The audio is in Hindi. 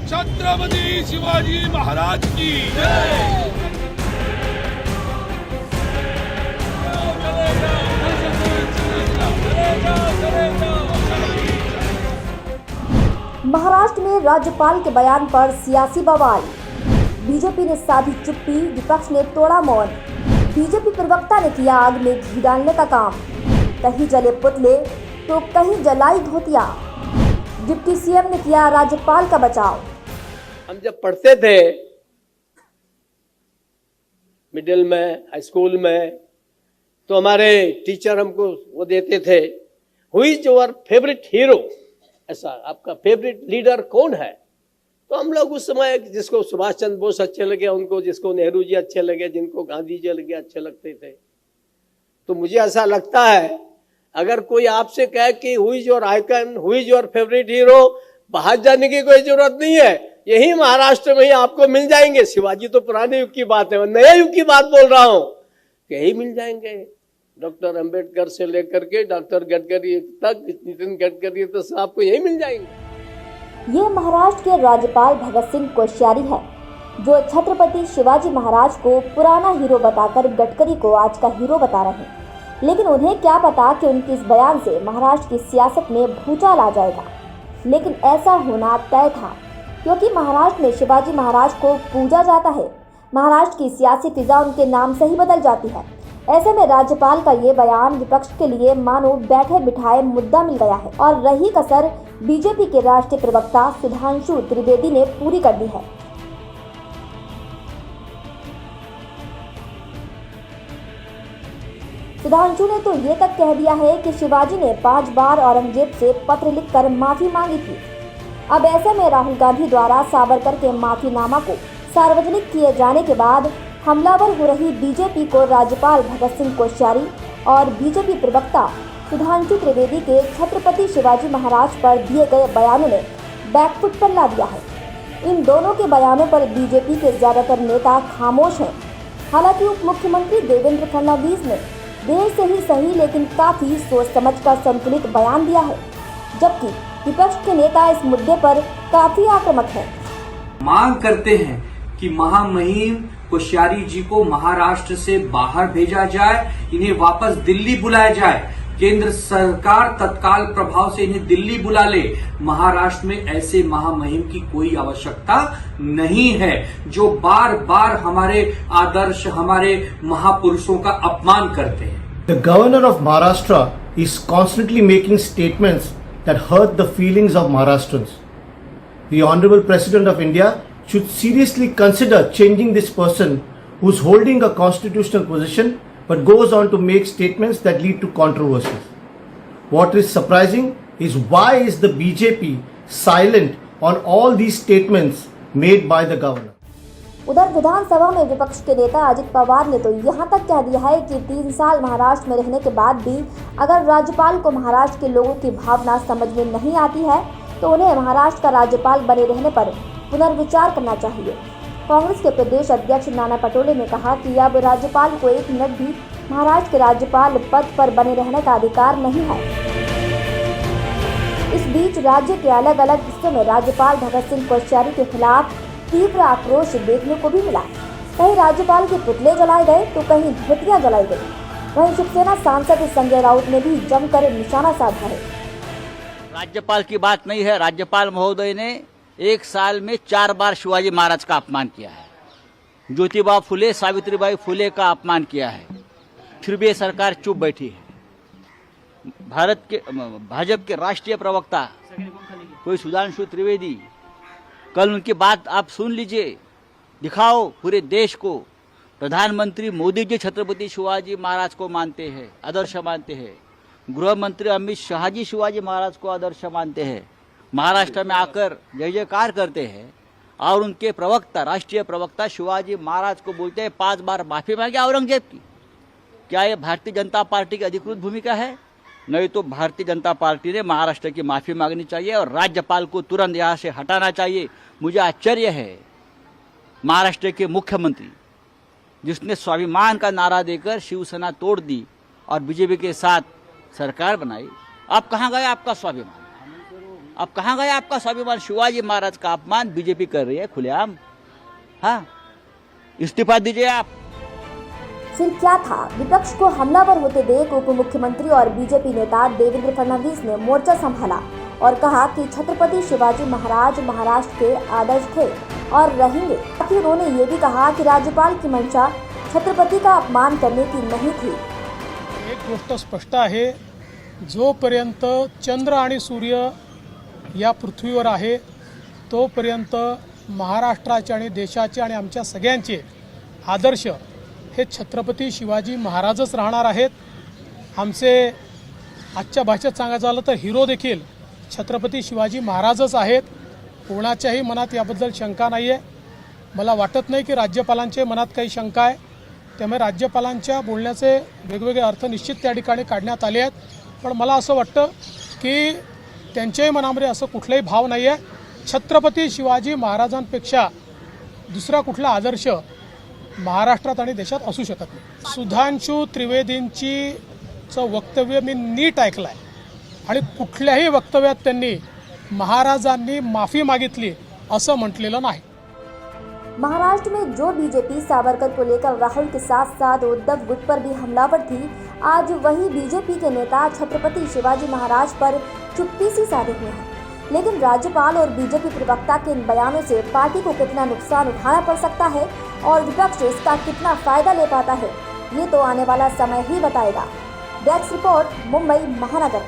छत्रपति शिवाजी महाराज की जय। महाराष्ट्र में राज्यपाल के बयान पर सियासी बवाल। बीजेपी ने साधी चुप्पी, विपक्ष ने तोड़ा मौन। बीजेपी प्रवक्ता ने किया आग में घी डालने का काम। कहीं जले पुतले तो कहीं जलाई धोतिया। डिप्टी सीएम ने किया राज्यपाल का बचाव। हम जब पढ़ते थे मिडिल में, हाई स्कूल में, तो हमारे टीचर हमको वो देते थे, who is your favourite hero, ऐसा आपका फेवरेट लीडर कौन है। तो हम लोग उस समय जिसको सुभाष चंद्र बोस अच्छे लगे उनको, जिसको नेहरू जी अच्छे लगे, जिनको गांधी जी लगे अच्छे लगते थे। तो मुझे ऐसा लगता है अगर कोई आपसे कहे कि who is your icon, who is your favourite hero, बाहर जाने की कोई जरूरत नहीं है, यही महाराष्ट्र में ही आपको मिल जाएंगे। शिवाजी तो पुराने युग की बात है, नए युग की बात बोल रहा हूं, यही मिल जाएंगे। डॉक्टर अंबेडकर से लेकर के डॉक्टर गडकरी तक, नितिन गडकरी तक तो आपको यही मिल जाएंगे। ये महाराष्ट्र के राज्यपाल भगत सिंह कोश्यारी है, जो छत्रपति शिवाजी महाराज को पुराना हीरो बताकर गडकरी को आज का हीरो बता रहे हैं। लेकिन उन्हें क्या पता कि उनके इस बयान से महाराष्ट्र की सियासत में भूचाल आ जाएगा। लेकिन ऐसा होना तय था, क्योंकि महाराष्ट्र में शिवाजी महाराज को पूजा जाता है। महाराष्ट्र की सियासी फिजा उनके नाम से ही बदल जाती है। ऐसे में राज्यपाल का ये बयान विपक्ष के लिए मानो बैठे बिठाए मुद्दा मिल गया है और रही कसर बीजेपी के राष्ट्रीय प्रवक्ता सुधांशु त्रिवेदी ने पूरी कर दी है। सुधांशु ने तो ये तक कह दिया है कि शिवाजी ने 5 बार औरंगजेब से पत्र लिखकर माफी मांगी थी। अब ऐसे में राहुल गांधी द्वारा सावरकर के माफीनामा को सार्वजनिक किए जाने के बाद हमलावर हो रही बीजेपी को राज्यपाल भगत सिंह कोश्यारी और बीजेपी प्रवक्ता सुधांशु त्रिवेदी के छत्रपति शिवाजी महाराज पर दिए गए बयानों ने बैकफुट पर ला दिया है। इन दोनों के बयानों पर बीजेपी के ज्यादातर नेता खामोश हैं। हालांकि उप मुख्यमंत्री देवेंद्र फडणवीस ने देर से ही सही लेकिन काफी सोच समझकर संतुलित बयान दिया है, जबकि विपक्ष के नेता इस मुद्दे पर काफी आक्रामक हैं। मांग करते हैं कि महामहिम कोश्यारी जी को महाराष्ट्र से बाहर भेजा जाए, इन्हें वापस दिल्ली बुलाया जाए। केंद्र सरकार तत्काल प्रभाव से इन्हें दिल्ली बुला ले। महाराष्ट्र में ऐसे महामहिम की कोई आवश्यकता नहीं है जो बार बार हमारे आदर्श, हमारे महापुरुषों का अपमान करते हैं। The governor of Maharashtra is constantly making statements that hurt the feelings of Maharashtrians. The Honorable President of India should seriously consider changing this person who's holding a constitutional position but goes on to make statements that lead to controversies. What is surprising is why is the BJP silent on all these statements made by the governor? उधर विधानसभा में विपक्ष के नेता अजित पवार ने तो यहाँ तक कह दिया है कि 3 साल महाराष्ट्र में रहने के बाद भी अगर राज्यपाल को महाराष्ट्र के लोगों की भावना समझ में नहीं आती है तो उन्हें महाराष्ट्र का राज्यपाल बने रहने पर पुनर्विचार करना चाहिए। कांग्रेस के प्रदेश अध्यक्ष नाना पटोले ने कहा कि अब राज्यपाल को 1 मिनट भी महाराष्ट्र के राज्यपाल पद पर बने रहने का अधिकार नहीं है। इस बीच राज्य के अलग अलग हिस्सों में राज्यपाल भगत सिंह कोश्यारी के खिलाफ तीव्र आक्रोश देखने को भी मिला। कहीं राज्यपाल के पुतले जलाए गए तो कहीं धोतियां जलाई गई। वहीं शिवसेना सांसद संजय राउत ने भी जमकर निशाना साधा है। राज्यपाल की बात नहीं है। राज्यपाल महोदय ने 1 साल में 4 बार शिवाजी महाराज का अपमान किया है, ज्योतिबा फुले, सावित्रीबाई फुले का अपमान किया है, फिर भी सरकार चुप बैठी है। भाजपा के राष्ट्रीय प्रवक्ता कोई सुधांशु त्रिवेदी, कल उनकी बात आप सुन लीजिए, दिखाओ पूरे देश को। प्रधानमंत्री मोदी जी छत्रपति शिवाजी महाराज को मानते हैं, आदर्श मानते हैं। गृह मंत्री अमित शाह जी शिवाजी महाराज को आदर्श मानते हैं। महाराष्ट्र में आकर जय जयकार करते हैं और उनके प्रवक्ता, राष्ट्रीय प्रवक्ता शिवाजी महाराज को बोलते हैं 5 बार माफी मांगी औरंगजेब की। क्या ये भारतीय जनता पार्टी की अधिकृत भूमिका है? नहीं तो भारतीय जनता पार्टी ने महाराष्ट्र की माफी मांगनी चाहिए और राज्यपाल को तुरंत यहाँ से हटाना चाहिए। मुझे आश्चर्य है महाराष्ट्र के मुख्यमंत्री जिसने स्वाभिमान का नारा देकर शिवसेना तोड़ दी और बीजेपी के साथ सरकार बनाई, अब कहाँ गया आपका स्वाभिमान? अब कहाँ गया आपका स्वाभिमान? शिवाजी महाराज का अपमान बीजेपी कर रही है खुलेआम। हाँ, इस्तीफा दीजिए आप। फिर क्या था? विपक्ष को हमलावर होते देख उप मुख्यमंत्री और बीजेपी नेता देवेंद्र फडणवीस ने मोर्चा संभाला और कहा कि छत्रपति शिवाजी महाराज महाराष्ट्र के आदर्श थे और रहेंगे। साथ ही उन्होंने ये भी कहा कि राज्यपाल की मंशा छत्रपति का अपमान करने की नहीं थी। एक गोष्ट स्पष्ट आहे, जोपर्यंत चंद्र आणि सूर्य या पृथ्वीवर आहे तोपर्यंत महाराष्ट्राचे आणि देशाचे आणि आमच्या सगळ्यांचे आदर्श हे छत्रपती शिवाजी महाराजच राहणार आहेत। आमचे आजच्या भाषेत सांगायचं झालं तर हिरो देखील छत्रपती शिवाजी महाराजच आहेत। कोणाच्याही मनात याबद्दल शंका नाही आहे। मला वाटत नाही की राज्यपालांच्या मनात काही शंका आहे। त्यामुळे राज्यपालांच्या बोलण्याचे वेगवेगळे अर्थ निश्चित त्या ठिकाणी काढण्यात आले आहेत, पण मला असं वाटतं की त्यांच्याही मनामध्ये असं कुठलाही भाव नाही आहे। छत्रपती शिवाजी महाराजांपेक्षा दुसरा कुठला आदर्श महाराष्ट्रात आणि देशात असू शकत नाही। सुधांशू त्रिवेदींचं वक्तव्य मी नीट ऐकलं आहे आणि कुठल्याही वक्तव्यात त्यांनी महाराजांनी माफी मागितली असं म्हटलेलं नाही। महाराष्ट्र में जो बीजेपी सावरकर को लेकर राहुल के साथ साथ उद्धव गुट पर भी हमलावर थी, आज वही बीजेपी के नेता छत्रपति शिवाजी महाराज पर चुप्पी सी साधे हुए हैं। लेकिन राज्यपाल और बीजेपी प्रवक्ता के इन बयानों से पार्टी को कितना नुकसान उठाना पड़ सकता है और विपक्ष इसका कितना फायदा ले पाता है, ये तो आने वाला समय ही बताएगा। डेस्क रिपोर्ट, मुंबई महानगर।